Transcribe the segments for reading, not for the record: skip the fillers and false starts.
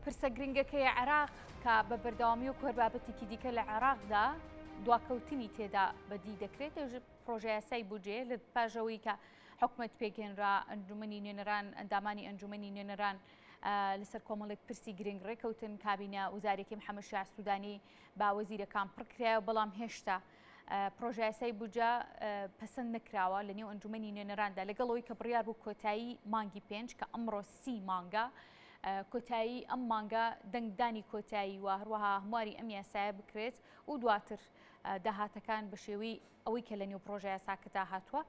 پرسە گرنگەکەی عێراق کە بە بەردەوامی و هەربابەتێکی دیکە لە عێراقدا دواکەوتنی تێدا بەدی دەکرێت پرۆژە یاسای بودجێ لە پاژەوەی کە حکوومەت پێگەێنرا ئەنجومەنی نوێنەران ئەندامانی ئەنجومەنی نوێنەران لەسەر کۆمەڵێک پرسی گرنگ ڕێکەوتن کابینە وزارێکی محەممەد شاع سوودانی با وەزیرەکان پڕکرایە بەڵام هێشتا پرۆژە یاسای بودجە پەسەند نەکراوە لە نێو ئەنجومەنی نوێنەراندا لەگەڵەوەی کە بڕیار بوو کۆتایی مانگی 5 کە ئەمڕۆ 30 مانگە کۆتایی ئەم مانگە دەنگدانی کۆتایی و هەروەها هەمواری ئەم یاسایە بکرێت و دواتر داهاتەکان بە شێوەی ئەوەی کە لە نێو پرۆژە یاساکەدا هاتووە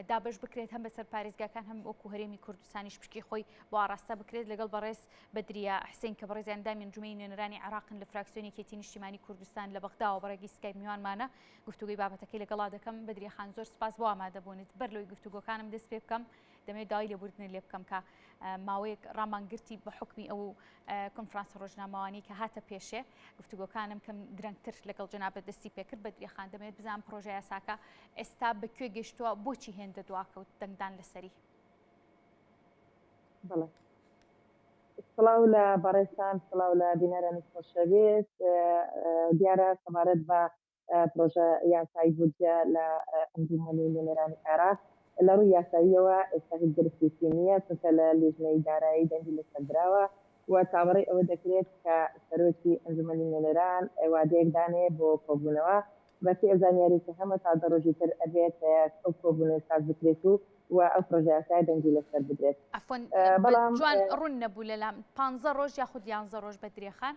دابش بکرێت هەم بەسەر پارێزگاکان هەم وەکو هەرێمی کوردستانیش پشکی خۆی بۆ ئاڕاستە بکرێت لەگەڵ بەڕێز بەدریا حسین کە بەڕێزی ئەندامی ئەنجومەنی نوێنەرانی عێراقن لە فراکسیۆنی یەکێتی نیشتیمانی کوردستان لە بەغدا و بەڕێگی سکایپ میوانمانە گفتوگوی بابەتەکەی لەگەڵا دەکەم. بەدریا خان زۆر سپاس بۆ ئامادەبوونت بەر لەوەی گفتوگۆکانم دەست پێ بکەم دەمێت داوای لێبوردنە لێ بکەم کە ماوەیەک ڕامانگرتی بە حکمی ئەو کنفرانسە ڕۆژنامەوانی کە هاتە پێشێ گفتوگۆکانم کەم درەنگتر لەگەڵ جەنابەت دەستی پێکرد. بەدریا خان دەمێت بزانم پرۆژە یاساکە ئێستا بەکوێ گەشتووە بۆچی هێندە دواکەوت دەنگدان لەسەری. بەڵێ سڵاو لە بەڕێستان سڵاو لە بینەرانی خۆشەویست دیارە سەبارەت بە پرۆژە یاسایی بودجە لە ئەنجومەنی نوێنەرانی عێراق لە ڕووی یاساییەوە ئێستا هیچ گرفتێکی نییە چونکە لە لێژنەی دارایی دەنگی لەسەردراوە و چاوەڕێی ئەوە دەکرێت کە سەرۆکی ئەنجومەنی نوێنەران وادەیەک دانێ بۆ کۆبوونەوە بەپێ ئەزانیاری کە هەمە تا دە ڕۆژی تر ئەبێت ئەو کۆبوونە ساز بکرێت و ئەو پرۆژە یاسای دەنگی لەسەر بدرێت. بەڵام جوان ڕوون نەبوو لەلام 15 ڕۆژ یاخود 11 ڕۆژ بەدرێ خان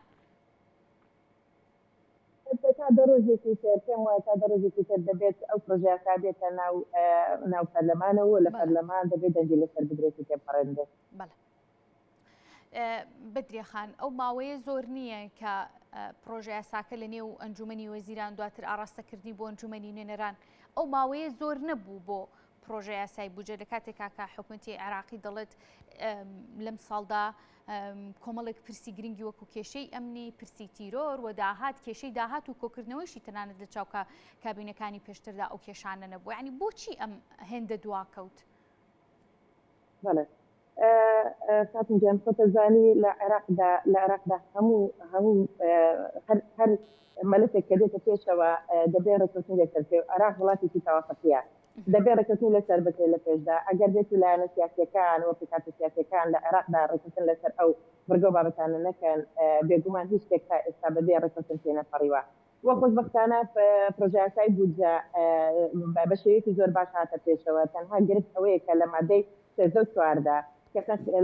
تا دە ڕۆژێکی تر پێم وایە تا دە ڕۆژێکی تر دەبێت ئەو پرۆژە یاسا بێتە ناو پەرلەمانەوە لە پەرلەمان دەبێت دەنگی لەسەر بدرێتی تێپەڕێنرێت. بەدرێ خان ئەو ماوەیە زۆر نییە کە پرۆژە یاساکە لە نێو ئەنجومەنی وەزیران دواتر ئاڕاستەکردنی بۆ ئەنجومەنی نوێنەران ئەو ماوەیە زۆر نەبوو بۆ پرۆژە یاسای بودجە لە کاتێکا کە حکوومەتی عێراقی دەڵێت لەم ساڵدا کۆمەڵێک پرسی گرنگی وەکو کێشەی ئەمنی پرسی تیرۆر و داهات کێشەی داهات و کۆکردنەوەیشی تەنانەت لە چاوکە کابینەکانی پێشتردا ئەو کێشانە نەبوو. یعنی بۆچی ئەم هێندە دواکەوت؟ فاتم جان خۆتەزانی لە عێراقدا هەموو هەر مەلفێک کە دێتە پێشەوە دەبێت ڕێککەوتن لەسەر پێ عێراق وڵاتێکی تەواقەتیە دەبێت ڕێککەوتن لەسەر بکرێت لە پێشدا ئەگەر بێت لایەنە سیاسیەکان و پێکاتە سیاسیەکان لە عێراقدا ڕێککەوتن لەسەر ئەو بەرگە بابەتانە نەکەن بێگومان هیچ شتێک تا ئێستا بەبێ ڕێککەوتن پێ نەپەڕیوە. وە خۆشبەختانە پرۆژە یاسای بودجە بە شێوەیەکی زۆر باش هاتە پێشەوە تەنها گرفت ئەوەیە کە لە مادەی 14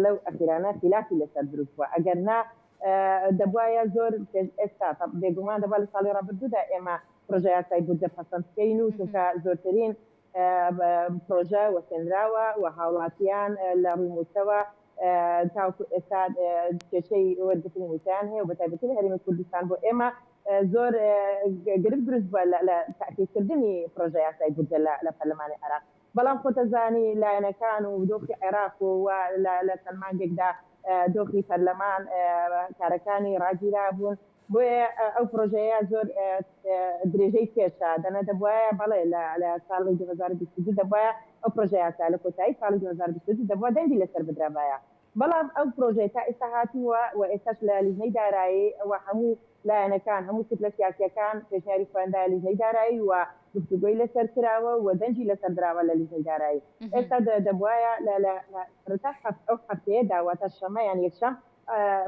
لەو ئەخیرانە خلافی لەسەر دروست بووە ئەگەر نا دەبواە زۆر ئێستا بێگومان دەبا لە ساڵی ڕابردوودا ئێمە پرۆژە یاسای بودجە پەسەند بکەین و چونکە زۆرترین پرۆژە وەسێنراوە و هاوڵاتیان لە ڕووموتەوە تاوکو ئێستا کێشەی وەرگرتنی وتیان هەیە و بەتایبەتی لە هەرێمی کوردستان بۆ ئێمە زۆر گرفت دروست بووە لە تاکیدکردنی پرۆژە یاسای بودجە لە پەرلەمانی عێراق. بەڵام خۆتەزانی لایەنەکان و دۆخی عێراق و لە چەند مانگێکدا دۆخی پەرلەمان کارەکانی ڕاگیرا بوون بۆیە ئەو پرۆژەیە زۆر درێژەی پێشە دەنە دەبواە بەڵێ لە ساڵی 2022 دەبواە ئەو پرۆژە یاسا لە کۆتایی ساڵی 2022 دەبوا دەنگی لەسەر بدرابایە. بەڵام ئەو پرۆژەی تا ئێستا هاتووە و ئێستاش لە لیژنەی دارایی و هەموو لایەنەکان هەموو کتلە سیاسیەکان پێشنیاری خوێندای لیژنەی دارایی و گفتوگۆی لەسەر کراوە و دەنگی لەسەر دراوە لە لیژنەی دارایی. ئێستا دەبواە ئەو هەفتەیە داواتە شەمەیان یەکشەم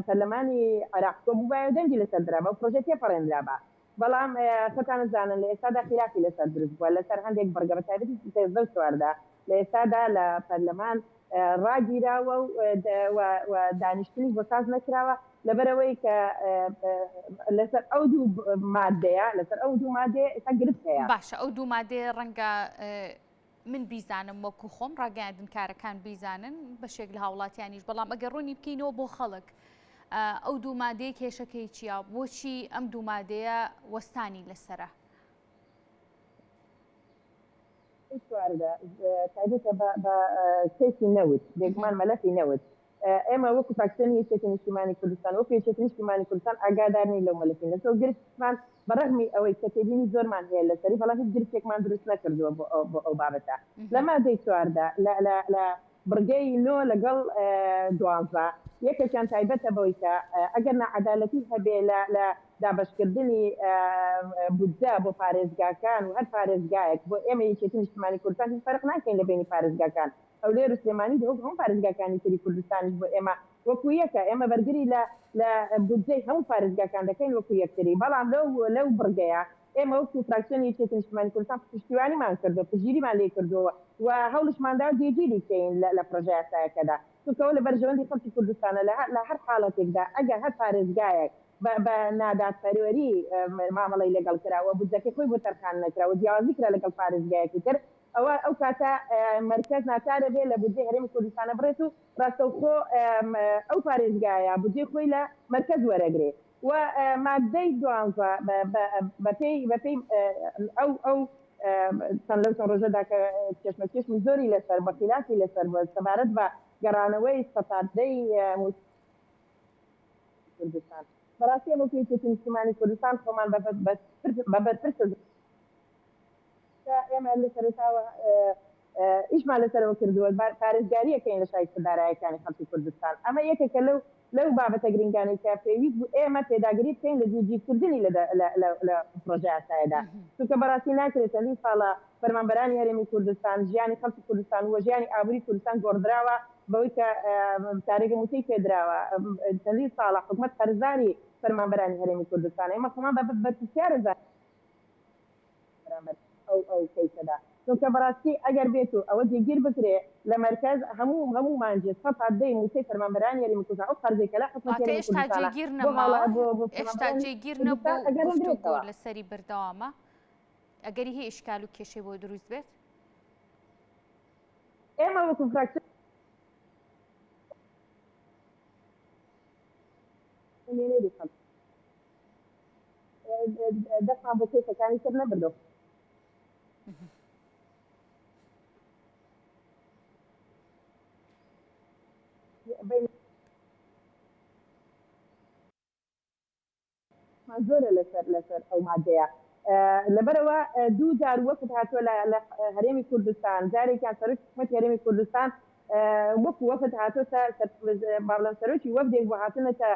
پەرلەمانی عێراق بووبایە دەنگی لەسەر دراوە و پرۆژە تێپەڕێنرابە. بەڵام خۆتان زانن لە ئێستادا خلافی لەسەر دروست بووە لەسەر هەندێک بەرگە بەتایبەتی 14 لە ئێستادا لە پەرلەمان ڕاگیراوە و دانیشتنی بۆ ساز نەکراوە لەبەرەوەی کە لەسەر ئەو دوو مادەیە لەسەر ئەو دوو مادەیە ئێستا گرفت هەیە. باشە ئەو دوو مادەیە ڕەنگە من بیزانم وەکو خۆم ڕاگەاندن کارەکان بیزانن بەشێک لە هاوڵاتیانیش بەڵام ئەگەر ڕوونی بکەینەوە بۆ خەڵک ئەو دوو مادەیە کێشەکەی چییە بۆچی ئەم دوو مادەیە وەستانی لەسرە؟ تایبەتە بە کێسی نەوت بێگومان مەلەفی نەوت ئێمە وەکو فراکسیۆنی یەکێتی نیشتیمانی کوردستان وەکو یەکێتی نیشتیمانی کوردستان ئاگادارنی لەو مەلەفین لەسەر گرفتمان بەڕەغمی ئەوەی کە تێبینی زۆرمان هەیە لەسەری بەڵام هیچ گرفتێکمان دروست نەکردووە بۆ ئەو بابەتە. لە مادەی 14 بڕگەی نۆ لەگەڵ 12 یەکێکیان تایبەتە بەوەی کە ئەگەر نەعەدالەتی هەبێ لە دابشکردنی بودجە بۆ پارێزگاکان و هەر پارێزگایەک بۆ ئێمە یەکێتی نیشتیمانی کوردستان هیچ فەرق ناکەین لە بینی پارێزگاکان ئەو لێر و سلێمانی دەوە هەموو پارێزگاکانی تری کوردستانیش بۆ ئێمە وەکو یەکە ئێمە بەرگری لە بودجەی هەموو پارێزگاکان دەکەین وەکو یەکتری بەڵام لەو بڕگەیە ئێمە وەکو فراکسیۆنی یەکێتی نیشتیمانی کوردستان پشتیوانیمان کردو پشگیریمان لێ کردووە و هەوڵشماندا جێگیری بکەین لە پرۆژە یاسایەکەدا چونکەوە لە بەرژەوەندی خەڵکی کوردستانە لە هەر حاڵەتێکدا ئەگەر هەر پارێزگایەک بە نادادپەروەری مامەڵەی لەگەڵ کراوە بودجەکەی خۆی بۆ تەرخان نەکراوە جیاوازی کرا لەگەڵ پارێزگایەکی تر ئەو کاتە مرکز ناچارە بێ لە بودجەی هەرێمی کوردستانە بڕێت و ڕاستەوخۆ ئەو پارێزگایە بودجەی خۆی لە مرکز وەرەگرێ و مادەی 12 بەپێی ئەو چەند لەو چەند ڕۆژەدا کە کێشمەکێشمی زۆری لەسەر بەخلافی لەسەر سەبارەت بە گەڕانەوەی سەتاردەی کوردستان بەڕاستی ئەمە یەکێتی نیشتیمانی کوردستان خۆمان بەبەرپرسە ئێمە لە سەرتاوە ئیشمان لەسەرەوە کردووە پارێزگاریەکەین لە شایستەدارایەکانی خەڵکی کوردستان ئەمە یەکێکە لەو بابەتە گرنگانەی کە پێویست بوو ئێمە پێداگیری بکەین لە جێگیرکردنی لە پرۆژە یاسایەدا چونکە بەڕاستی ناکرێت چەندین ساڵە فەرمانبەرانی هەرێمی کوردستان ژیانی خەڵکی کوردستان و ژیانی ئابووری کوردستان گۆڕدراوە بەوەی کە تارێکە موچەی پێدراوە چەندین ساڵە حکوومەت هەرزاری فەرمانبەرانی هەرێمی کوردستان ئێمە خۆمان بەرپرسیارە ئەو کەیسەدا چونکە بەڕاستی ئەگەر بێت و ئەوە جێگیر بکرێ لە مرکز هەموو مانجێ سەدەی موچەی فەرمانبەرانی هەرێمی کوردستان ئەو قەرزێکە لە حکوومەت هەرێمی کوردستان ئێشتا جێگیر نەبوو لەسەری بەردەوامە ئەگەری هەیە ئیشکال و کێشەی بۆ دروست بێت ئێمە وەکو فراکسیۆن دەستمان بۆ کێسەکانی تر نەبردەوە زۆرە لەسەر ئەو مادەیە لەبەرەوە دوو جار وەفد هاتووە لە هەرێمی کوردستان جارێکیان سەرۆکی حکوومەتی هەرێمی کوردستان وەکو وەفد هاتووە بەڵام سەرۆکی وەفدێک بۆ هاتوونەتە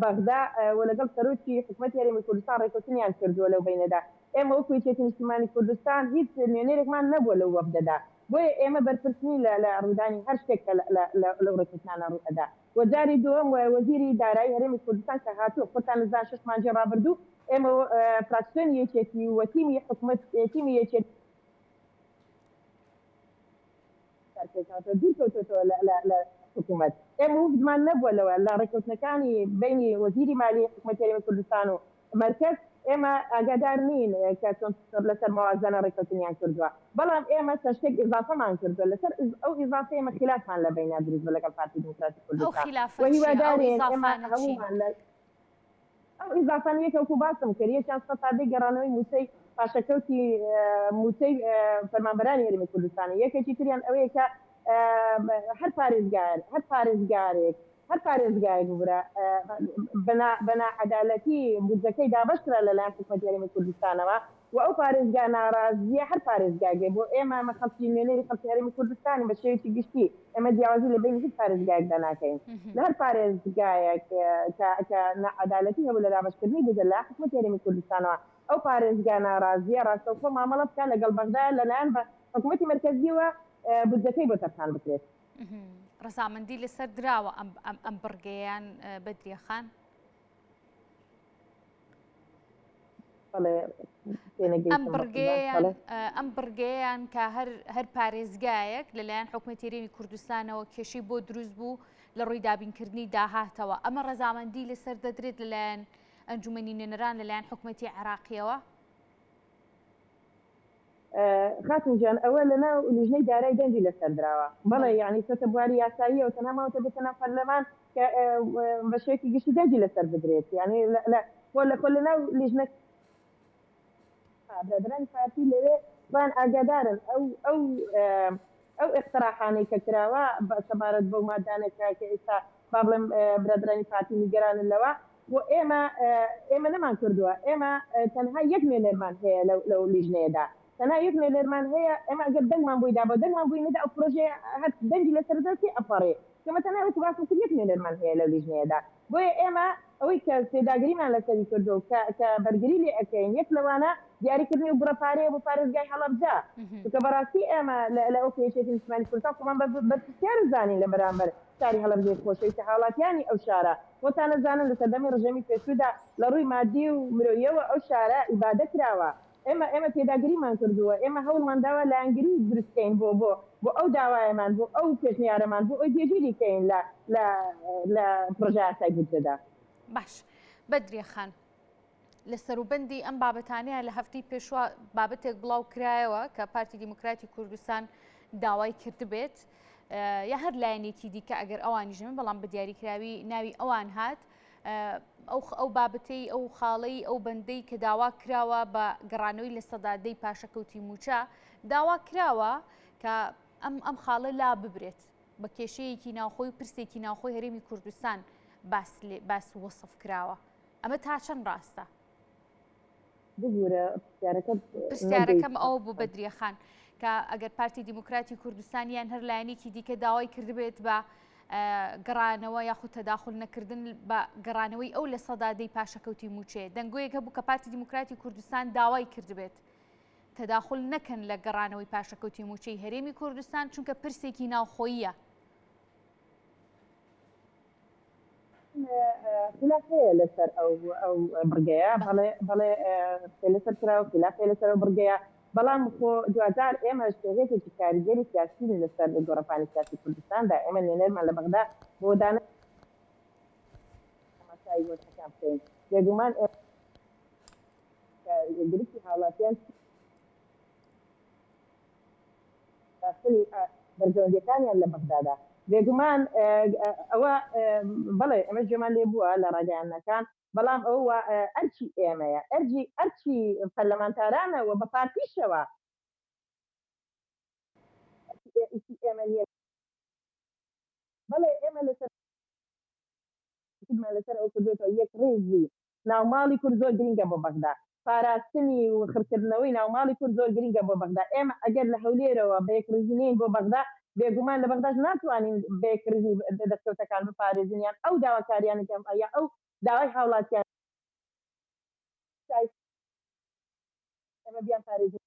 بەغدا و لەگەڵ سەرۆکی حکوومەتی هەرێمی کوردستان ڕێکوتنیان کردووە لەو بینەدا ئێمە وەکو یەکێتی نیشتیمانی کوردستان هیچ نوێنەرێکمان نەبووە لەو وەفدەدا بۆیە ئێمە بەرپرسنی لە ڕوودانی هەر شتێک لەو ڕێکوتنانە ڕوئەدا وەجاری دووەم وەزیری دارایی هەرێمی کوردستان کە هاتووە خۆتان نزان 6 مانگی ڕابردوو ئێمە فراکسیۆن یەکێتی و تیمی حکوومەت تیمی یەکێت دوورکەوتۆتەوە لە حکوومەت ئێمە وفدمان نەبووە لەوە لە ڕێکوتنەکانی بینی وەزیری مالی حکوومەتی هەرێمی کوردستان و مرکز ئێمە ئاگادار نین کە چۆن لەسەر موازنە ڕێکوتنیان کردووە بەڵام ئێمە چەند شتێک ئیضافەمان کردووە لەسەر ئەو ئیضافە ئێمە خلافمان لە بینە دروست بووە لەگەڵ پارتی دموکراتی کوردستان وهیوادارین ئێمە ئەو ئیضافان یەکەوتو باسم کرد یەکیان سەدەی گەڕانەوەی موچەی پاشەکەوتی موچەی فەرمانبەرانی هەرێمی کوردستانی یەکێکی تریان ئەوەیە کە هەر پارێزگایەک بورە بەنا عەدالەتی بودجەکەی دابەشکرا لەلایەن حکوومەتی هەرێمی کوردستانەوە و ئەو پارێزگا ناڕازیە هەر پارێزگاگێ بۆ ئێمە خەڵکی نوێنەری خەڵکی هەرێمی کوردستانی بە شێوەیەکی گشتی ئێمە جیاوازی لە بینی هیچ پارێزگایەکدا ناکەین لە هەر پارێزگایەک کە نەعەدالەتی هەبوو لە دابەشکردنی بودجە لە حکوومەتی هەرێمی کوردستانەوە ئەو پارێزگا ناڕازیە ڕاستەوخۆ مامەڵە بکات لەگەڵ بەغدا لەلایەن بە حکوومەتی مرکزیەوە بودجەکەی بۆ تەرخان بکرێت ڕەزامەندی لەسەر دراوە ئەم بڕگەیان بەدریە خان ئەم بڕگەیان کە هەر پارێزگایەک لەلایەن حکوومەتی هەرێمی کوردستانەوە کێشەی بۆ دروست بوو لە ڕووی دابینکردنی داهاتەوە ئەمە ڕەزامەندی لەسەر دەدرێت لەلایەن ئەنجومەنی نوێنەران لەلایەن حکوومەتی عێراقیەوە خاتم جان ئەوە لەناو لیژنەی دارایی دەنجی لەسەر درراوە بەڵێ یعنی سەتە بواری یاساییەوە تەنها ماوەتە بتەنە پەرلەمان کە بە شێوەیەکی گشتی دەنجی لەسەر بدرێت یعنی خۆ لەناو لیژنە برادرانی پارتی لەوێ بان ئاگادارن ئەو اقتراحانەی کە کراوە بە سەبارەت بەو مادانێکە کە ئێستا با بڵێم برادرانی پارتی نیگەرانن لەوە بۆ ئێمە نەمان کردووە ئێمە تەنها یەک نوێنەرمان هەیە لەو لیژنەیەدا تەنها یەک لێرمان هەیە ئێمە ئەگەر دەنگمان بۆی دابە دەنگمان بووی نەدا ئەو پرۆژێ هەر دەنگی لەسەردەستی ئەپەڕێ کەمە تەنها وەکو یەک لێرمان هەیە لەو لیژنەیەدا بۆیە ئێمە ئەوەی کە پێداگریمان لەسەری کردو کە بەرگری لێ ئەەکەین یەک لەوانە دیاریکردنی و بڕەپارەیە بۆ پارێزگای هەڵەبجا کە بەڕاستی ئێمە لە ئەو پێشێتی نیشتیمانی کوردستان خۆمان بەرپرسیار زانین لە بەرامبەر شاری هەڵەبجەی خۆشەویست کە حاڵاتیانی ئەو شارە بۆتان نەزانن لە سەردەمی ڕژەمی پێشوودا لە ڕووی مادی و مرۆییەوە ئەو شارە ئیبادە کراوە ئێمە پێداگریمان کردووە ئێمە هەوڵمان داوا لایەنگری دروستکەین بۆ ئەو داوایەمان بۆ ئەو پێشنیارەمان بۆ ئەوی پێگیری کەین لە پڕۆژە ئاسای بودجەدا. باش بەدریە خان لە سەروبەندی ئەم بابەتانەیە لە هەفتەی پێشوە بابەتێک بڵاو کرایەوە کە پارتی دیموکراتی کوردستان داوای کردبێت یا هەر لایەنێکی دیکە ئەگەر ئەوانی ژەمن بەڵام بە دیاریکراوی ناوی ئەوان هات ئەو بابەتەی ئەو خاڵەی ئەو بەندەی کە داوا کراوە بە گەڕانەوەی لە سەدادەی پاشەکەوتی موچە داوا کراوە کە ئەم خاڵە لا ببرێت بە کێشەیەکی ناوخۆی و پرسێکی ناوخۆی هەرێمی کوردستان باس وەسف کراوە ئەمە تا چەند ڕاستە؟ پرسیارەکەم ئەوە بوو بەدریە خان کە ئەگەر پارتی دیموکراتی کوردستانیان هەر لایەنێکی دیکە داوای کردبێت بە گەڕانەوە یاخود تەداخل نەکردن بە گەڕانەوەی ئەو لە سەدادەی پاشەکەوتی موچێ دەنگۆیەکە بوو کە پارتی دیموکراتی کوردستان داوای کردبێت تەداخل نەکەن لە گەڕانەوەی پاشەکەوتی موچەی هەرێمی کوردستان چونکە پرسێکی ناوخۆییە. خلافەیە لەسەر ئەو بڕگەیە بەڵێ لەسەر کراوە خلافێ لەسەر ئەو بڕگەیە بەڵام خۆ دوجار ئێمە شتێکێکی کاریگەری سیاسی لەسەر گۆڕەپانی سیاسی کوردستاندا ئێمە نوێنەرمان لە بەغدا بۆ دانە وەرزەکان بکەین بێگومان گرفتی حاڵاتیان بەرژەوەندەکانیان لە بەغدادا بێگومان ئەوە بەڵێ ئەمە گوێمان لێ بووە لە ڕاگەیانەکان بەڵام ئەوە ئەرچی ئێمەیە ئەرچی پەرلەمانتارانەوە بە پارتیشەوە بەڵێ ئێمە لەسەر ئەو کردێتەوە یەک ڕێزی ناوماڵی کورد زۆر گرنگە بۆ بەغدا پاراستنی و خڕکردنەوەی ناوماڵی کورد زۆر گرنگە بۆ بەغدا ئێمە ئەگەر لە هەولێرەوە بە یەکڕزینین بۆ بەغدا بێگومان لە بەغداش ناتوانین بێکردنی دەستکەوتەکان بپارێزنیان ئەو داواکاریانەکەم یا ئەو داوای هاوڵاتیان ئێمە بیان پارێزین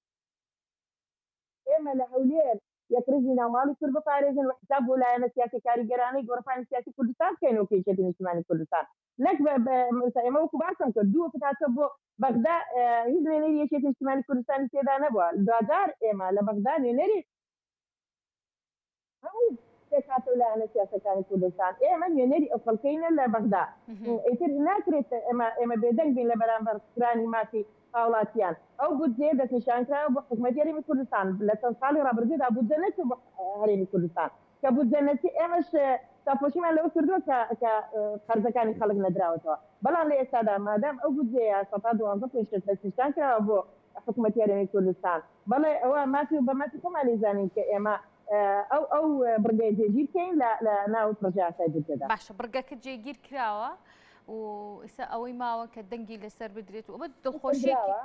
ئێمە لە هەولێر یەکڕزی ناوماڵی کورد بپارێزن و حساب بۆ لایەنە سیاسی کاریگەرانەی گۆڕەپانی سیاسی کوردستان بکەین و پێشێتی نیشتیمانی کوردستان نەک ئێمە وەکو باسم کرد دووە فتاتە بۆ بەغدا هیچ نوێنەری یەکێتی نیشتیمانی کوردستانی تێدا نەبووە دوجار ئێمە لە بەغدا نوێنەری هاتە لایەنە سیاسەکانی کوردستان ئێمە نوێنەری ئەو خەڵکەینە لە بەغدا ئیتر ناکرێت ئێمە بێدەنگ بین لە بەرامبەر کرانی مافی هاوڵاتیان ئەو بودجێ دەستنیشانکراوە بۆ حکومەتی هەرێمی کوردستان لە چەند ساڵی ڕابردوودا بودجە نەچوو بۆ هەرێمی کوردستان کە بودجە نەچی ئێمەش تاپۆشیمان لەوە کردووە کە قەرزەکانی خەڵک نەدراوەتەوە بەڵام لە ئێستادا مادام ئەو بودجەیە 12 دەستنیشانکراوە بۆ حکومەتی هەرێمی کوردستان بەڵێ ئەوە مافی و بەمافی خۆمانی زانین کە ئێمە ئەو بڕگەی جێگیر بکەین لە ناو پڕۆژە ئاسای بودجەدا باشە بڕگەکە جێگیر کراوە و ئێستا ئەوەی ماوە کە دەنگی لەسەر بدرێت و بە دڵخۆشیەوە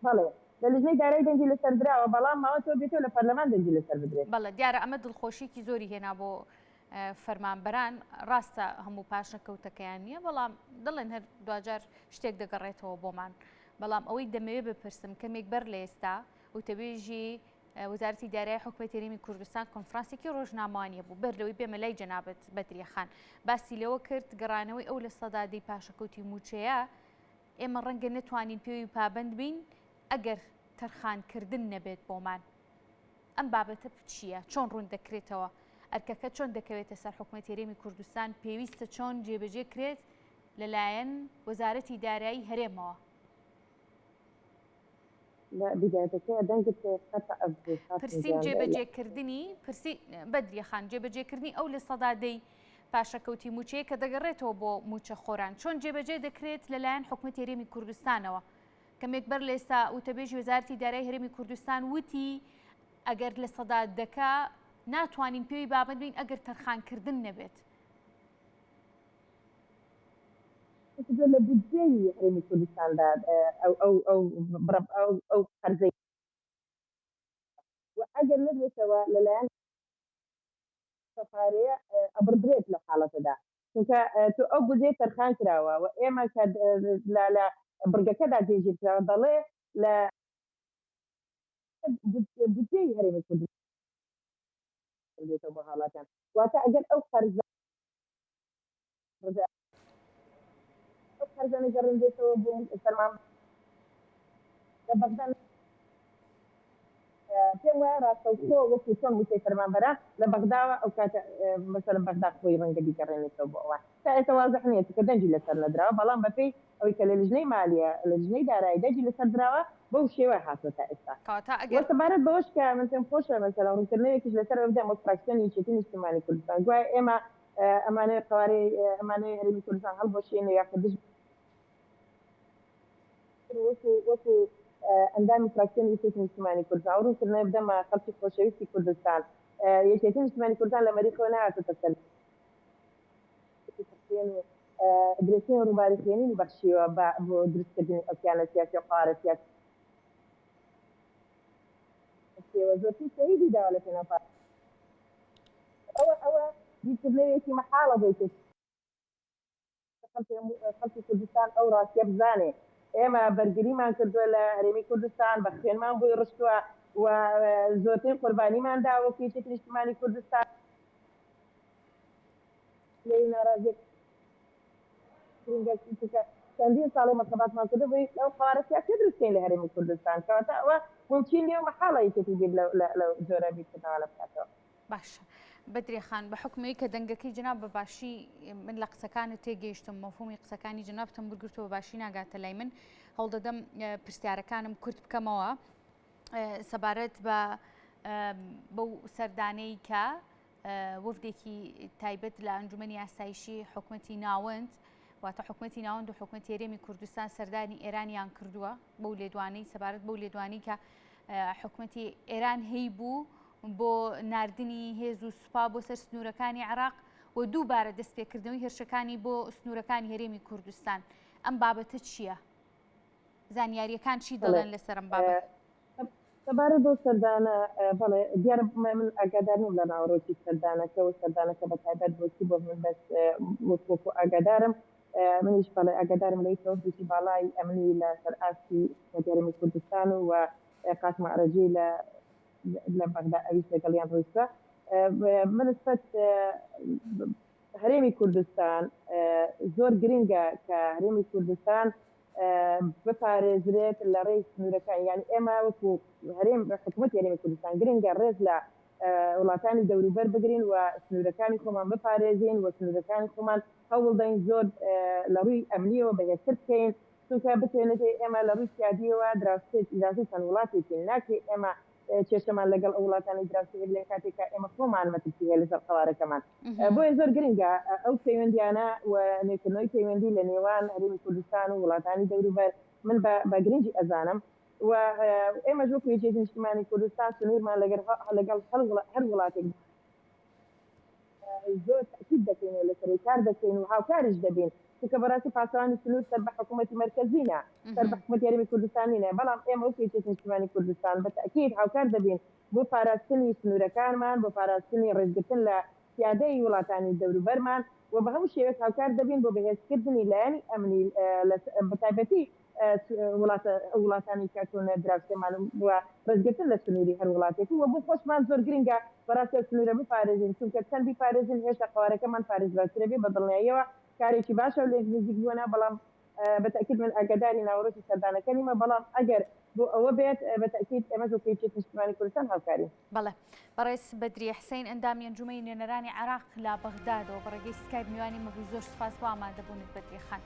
بەڵێ لە لیژنەی دارایی دەنگی لەسەر درراوە بەڵام ماوە تۆ بێتەوە لە پەرلەمان دەنگی لەسەر بدرێت بەڵێ دیارە ئەمە دڵخۆشیێکی زۆری هێنا بۆ فەرمانبەران ڕاستە هەموو پاشەکەوتەکەیان نییە بەڵام دڵێن هەر دوجار شتێک دەگەڕێتەوە بۆمان بەڵام ئەوەی دەمەوێت بپرسم کەمێک بەر لە ئێستا وتەبێژی وەزارەتی دارایی حکومەتی هەرێمی کوردستان کۆنفرانسێکی ڕۆژنامەوانیە بوو بەر لەوەی بێمە لای جەنابەت بەدریە خان باسی لەوە کرد گەڕانەوەی ئەو لە سەدادەی پاشەکەوتی موچەیە ئێمە ڕەنگە نەتوانین پێوی پابند بین ئەگەر تەرخانکردن نەبێت بۆمان ئەم بابەتە چییە چۆن ڕوون دەکرێتەوە ئەرکەکە چۆن دەکەوێتە سەر حکومەتی هەرێمی کوردستان پێویستە چۆن جێبەجێ کرێت لەلایەن وەزارەتی دارایی هەرێمەوە پرسیم جێبەجێکردنی پرسی بەدریە خان جێبەجێکردنی ئەو لە سەدادەی پاشەکەوتی موچەیە کە دەگەڕێتەوە بۆ موچە خۆران چۆن جێبەجێ دەکرێت لەلایەن حکومەتی هەرێمی کوردستانەوە کەمێک بەر لە ئێستا وتەبێژی وەزارەتی دارایی هەرێمی کوردستان وتی ئەگەر لە سەدادەکە ناتوانین پێوی بابند بین ئەگەر تەرخانکردن نەبێت لە بودجەی هەرێمی کوردستاندا ئەو قەرزەی ئەگەر نبێتەوە لەلایەن سەفارەیە ئەبڕدرێت لە حاڵەتەدا چونکە تو ئەو بودجێ تەرخان کراوە و ئێمە کە لە بڕگەکەدا جێژیرراوە دەڵێ لە بودجێی هەرێمی کوردستان دێتەوە بۆ هاڵاتیان واتە ئەگەر ئەو خەرجانە گەڕێنرێتەوە بۆ سەرمان لە بەغدا پێم وایە ڕاستەوخۆ وەکو چۆن وتەی فەرمانبەرە لە بەغداوە ئەو کاتە مەسەلەن بەغدا خۆی ڕەنگە بیگەڕێنێتەوە بۆ ئەوان تا ئێستا واضح نییە کە دەنجی لەسەر نەدراوە بەڵام بەپێی ئەوەی کە لە لژنەی مالیە لە لژنەی دارایی دەنجی لەسەر دراوە بەو شێوە هاتووە تا ئێستا وەسەبارەت بەوەش کە من پێم خۆشە مەسەلا ڕوونکردنەوەیەکیش لەسەر ئەو بدەم وەک فراکسیۆنی یەکێتی نیشتیمانی کوردستان گوایە ئێمە ئەمانەی قوارەی ئەمانەی هەرێمی کوردستان هەڵبۆشێنێ یا وەکو ئەندامی فراکسیۆنی یەکێتی نیشتیمانی کوردستان ڕوونکردنەوەی بدەمە خەڵکی خۆشەویستی کوردستان یەکێتی نیشتیمانی کوردستان لە مەریخەوە نهاتۆتە سەر درێژین ڕووباری خوێنینی بەخشیوە بۆ دروستکردنی ئەوکیانە سیاسی و قوارە سیاسی زۆرتری شەهیدی داوە لە پێناو ئەوە بیرکردنەوەیەکی مەحاڵە بۆ خەڵکی کوردستان ئەو ڕاستیە بزانێ ئێمە بەرگریمان کردووە لە هەرێمی کوردستان بە خوێنمان بۆی ڕشتووە و زۆرترین قوربانیمان داوە یەکێتی نیشتیمانی کوردستان ناڕازیەک چەندین ساڵی مەسەباتمان کردو بۆی ئەو قوارە سیاسی دروستکەین لە هەرێمی کوردستان کەواتە ئەوە ممکن نیە و مەحاڵە یەکێتی بیر لە جۆرە بیرکردنەوە لە بکاتەوە. باشە بەدرێ خان بە حکمەوەی کە دەنگەکەی جناب بە باشی من لە قسەکانت تێگەیشتم مەفهومی قسەکانی جنابتم بگرتەوە باشی ناگاتە لای من هەوڵدەدەم پرسیارەکانم کورت بکەمەوە سەبارەت بە بەو سەردانەی کە وەفدێکی تایبەت لە ئەنجومەنی ئاسایشی حکومەتی ناوەند واتە حکومەتی ناوەند و حکومەتی هەرێمی کوردستان سەردانی ئێرانیان کردووە بەو لێدوانەی سەبارەت بەو لێدوانی کە حکومەتی ئێران هەی بوو بۆ ناردنی هێز و سوپا بۆ سەر سنوورەکانی عێراق و دووبارە دەستپێکردنەوەی هێرشەکانی بۆ سنوورەکانی هەرێمی کوردستان ئەم بابەتە چییە؟ زانیاریەکان چی دەڵێن لەسەر ئەم بابەت؟ سەبارەت بۆ سەردانە بەڵێ دیارە من ئاگادار نیم لە ناوەڕۆکی سەردانەکە و سەردانەکە بە تایبەت بۆچی بۆ من بەس وەکو ئاگادارم منیش بەڵێ ئاگادارم لەی تۆفێکی باڵای ئەمنی لە سەر ئاستی هەرێمی کوردستان و قاسم عەرەجی لە بەغدا ئەویش لەگەڵیان ڕۆیشتووە بنسبەت هەرێمی کوردستان زۆر گرنگە کە هەرێمی کوردستان بپارێزرێت لە ڕێی سنوورەکان یان ئێمە وەکو هەرێم حکوومەتی هەرێمی کوردستان گرنگە ڕێز لە وڵاتانی دەوروبەر بگرین و سنوورەکانی خۆمان بپارێزین و سنوورەکانی خۆمان هەوڵ دەین زۆر لە ڕووی ئەمنیەوە بەهێزتر بکەین چونکە بتوێنێت ئێمە لە ڕووی سیادیەوە دراوسێت ئیجازەی چەند وڵاتێکی ناکرێت ئێمە کێشەمان لەگەڵ ئەو وڵاتانی دراوسێت لە کاتێکە ئێمە خۆمان مەترسی هەیە لەسەر قەوارەکەمان بۆیە زۆر گرنگە ئەو پەیوەندیانە و نێکردنەوەی پەیوەندی لە نێوان هەرێمی کوردستان و وڵاتانی دەوروبەر من بە گرنگی ئەزانم و ئێمە وەکو یەکێتی نیشتیمانی کوردستان سنوورمان لەگەڵ هەر وڵاتێک زۆر تاکید دەکەین و لەسەر کار دەکەین و هاوکاریش دەبین چونکە بەڕاستی پاسەوانی سنوور سەر بە حکوومەتی مەرکەزینە سەر بە حکوومەتی هەرێمی کوردستان نینە بەڵام ئێمە وەکو یەکێتی نیشتیمانی کوردستان بە تاکید هاوکار دەبین بۆ پاراستنی سنوورەکانمان بۆ پاراستنی ڕێزگرتن لە پیادەی وڵاتانی دەوروبەرمان و بە هەموو شێوەیەک هاوکار دەبین بۆ بەهێزکردنی لایەنی ئەمنی بەتایبەتی وڵاتانی کاتۆنە دراوسێمان وە ڕێزگرتن لە سنووری هەر وڵاتێکی وە بۆ خۆشمان زۆر گرنگە بەڕاستی سنوورە بپارێزین چونکە چەند بیپارێزین هێشتا قوارەکەمان پارێزراترە بێ بە دڵنیاییەوە کارێکی باشە و لێ نزیک بوونە بەڵام بەتاکید من ئاگاداری ناوەڕۆکی سەردانەکە نیمە بەڵام ئەگەر بۆ ئەوە بێت بەتاکید ئێمە وەکو یەکێتی نیشتیمانی کوردستان هاوکارین. بەڵێ بەڕێز بەدری حسین ئەندامی ئەنجومەی نوێنەرانی عێراق لە بەغدادەوە بە ڕێگەی سکایپ میوانی مەبووی زۆر سوپاس بۆ ئامادەبوونت بەدری خان.